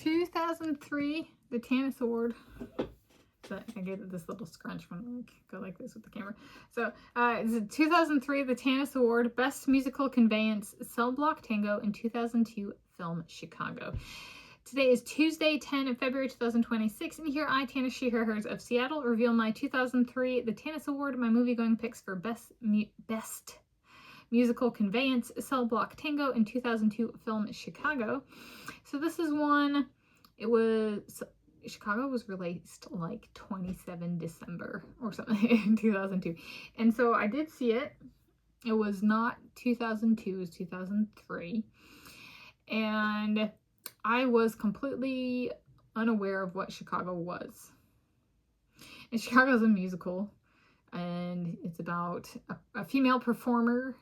2003, the Tanis Award. So I get this little scrunch when I go like this with the camera. So it's 2003, the Tanis Award, Best Musical Conveyance, Cell Block Tango, and 2002 film Chicago. Today is Tuesday, 10 of February 2026, and here I, Tanis She Her Hers of Seattle, reveal my 2003 the Tanis Award, my movie-going picks for Best Musical Conveyance, Cell Block Tango, and 2002 film Chicago. So this is one, Chicago was released like 27 December or something in 2002. And so I did see it. It was not 2002, it was 2003. And I was completely unaware of what Chicago was. And Chicago is a musical, and it's about a female performer,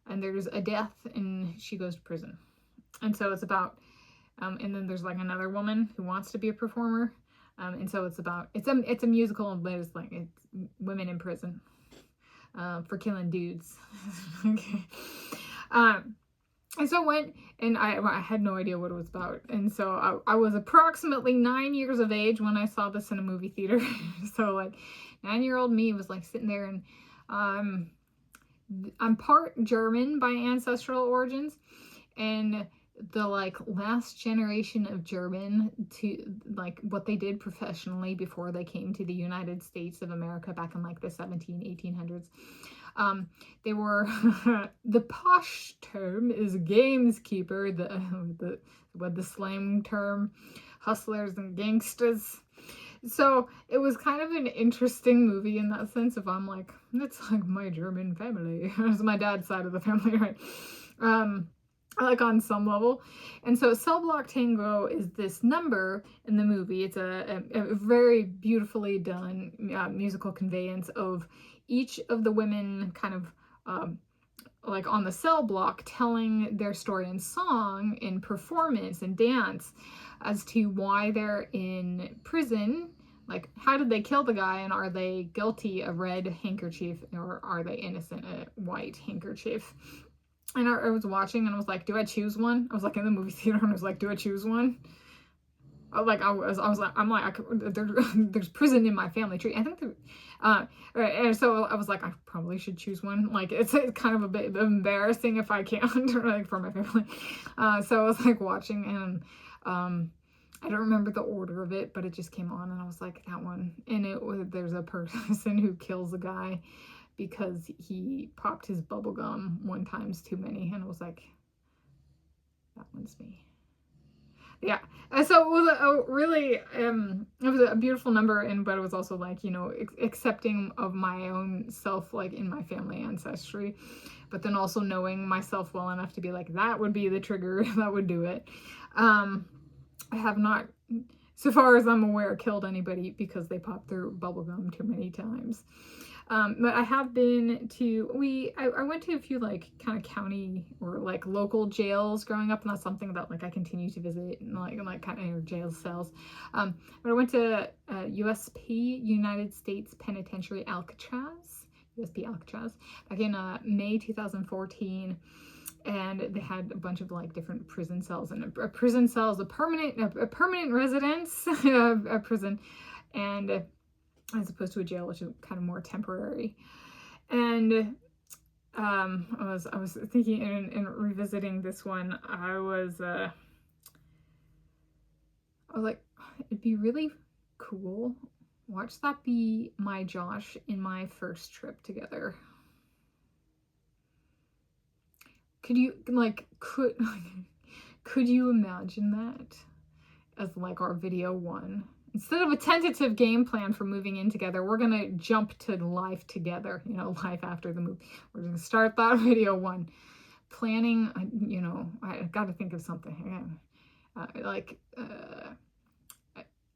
and there's a death, and she goes to prison. And so it's about, and then there's like another woman who wants to be a performer, and so it's a musical, but it's like it's women in prison for killing dudes. Okay. And so I went, and I had no idea what it was about. And so I was approximately 9 years of age when I saw this in a movie theater. So like 9-year-old me was like sitting there, and I'm part German by ancestral origins, and the like last generation of German to like what they did professionally before they came to the United States of America back in like the 1800s. They were, the posh term is gameskeeper, the slang term, hustlers and gangsters. So it was kind of an interesting movie in that sense. If I'm like, it's like my German family, it's my dad's side of the family, right? Like on some level. And so Cell Block Tango is this number in the movie. It's a very beautifully done musical conveyance of each of the women kind of like on the cell block telling their story in song, in performance, and dance as to why they're in prison. Like, how did they kill the guy, and are they guilty a red handkerchief, or are they innocent a white handkerchief? And I was watching, and I was like, do I choose one? I was like in the movie theater, and I was like, do I choose one? There's prison in my family tree. I think and so I was like, I probably should choose one. Like, it's kind of a bit embarrassing if I can't, like, for my family. So I was like watching, and I don't remember the order of it, but it just came on, and I was like, that one. And there's a person who kills a guy because he popped his bubble gum one time's too many, and I was like, that one's me. Yeah, so it was a really, it was a beautiful number, but it was also like, you know, accepting of my own self, like in my family ancestry, but then also knowing myself well enough to be like, that would be the trigger, that would do it. I have not, so far as I'm aware, killed anybody because they popped their bubble gum too many times. But I have been to, I went to a few like kind of county or like local jails growing up, and that's something that like I continue to visit, and like kind of jail cells. But I went to USP, United States Penitentiary Alcatraz, USP Alcatraz, back in May 2014. And they had a bunch of like different prison cells, and a prison cell is a permanent residence, a prison, and as opposed to a jail, which is kind of more temporary. And I was thinking in revisiting this one, I was like, it'd be really cool. Watch that be my Josh in my first trip together. Could you could you imagine that as like our video one? Instead of a tentative game plan for moving in together, we're going to jump to life together, you know, life after the move. We're going to start that video one. Planning, you know, I got to think of something.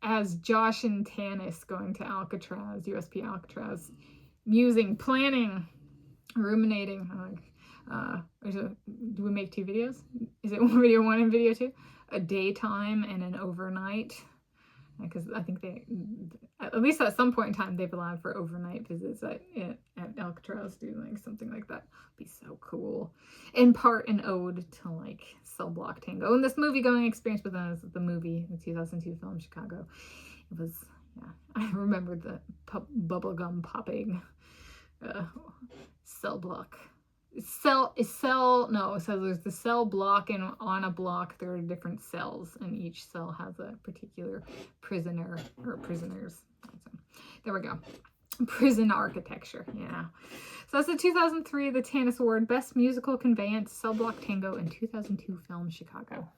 As Josh and Tanis going to Alcatraz, USP Alcatraz, musing, planning, ruminating. Do we make 2 videos? Is it video 1 and video 2? A daytime and an overnight. because I think they, at least at some point in time, they've allowed for overnight visits at Alcatraz, doing like something like that. Be so cool. In part an ode to like cell block tango. And this movie going experience with them is the movie, the 2002 film Chicago. It was, yeah, I remember the bubblegum popping cell block. No, it says there's the cell block, and on a block there are different cells, and each cell has a particular prisoner or prisoners. So, there we go. Prison architecture, yeah. So that's the 2003, the Tanis Award, Best Musical Conveyance, Cell Block Tango, and 2002 film Chicago.